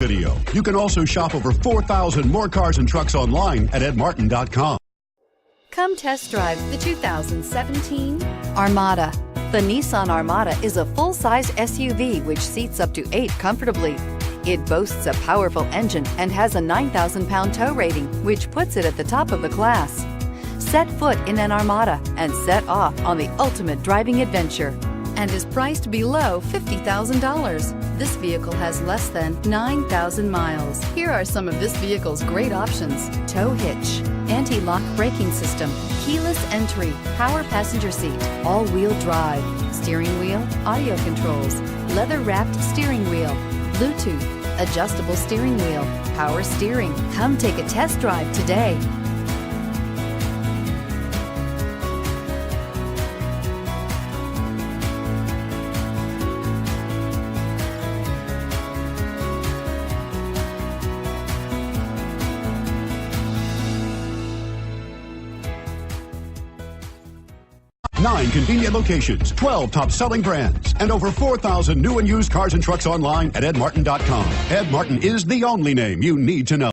video. You can also shop over 4,000 more cars and trucks online at edmartin.com. Come test drive the 2017 Armada. The Nissan Armada is a full-size SUV which seats up to 8 comfortably. It boasts a powerful engine and has a 9,000-pound tow rating, which puts it at the top of the class. Set foot in an Armada and set off on the ultimate driving adventure, and is priced below $50,000. This vehicle has less than 9,000 miles. Here are some of this vehicle's great options: tow hitch, anti-lock braking system, keyless entry, power passenger seat, all-wheel drive, steering wheel audio controls, leather-wrapped steering wheel, Bluetooth, adjustable steering wheel, power steering. Come take a test drive today. Nine convenient locations, 12 top-selling brands, and over 4,000 new and used cars and trucks online at edmartin.com. Ed Martin is the only name you need to know.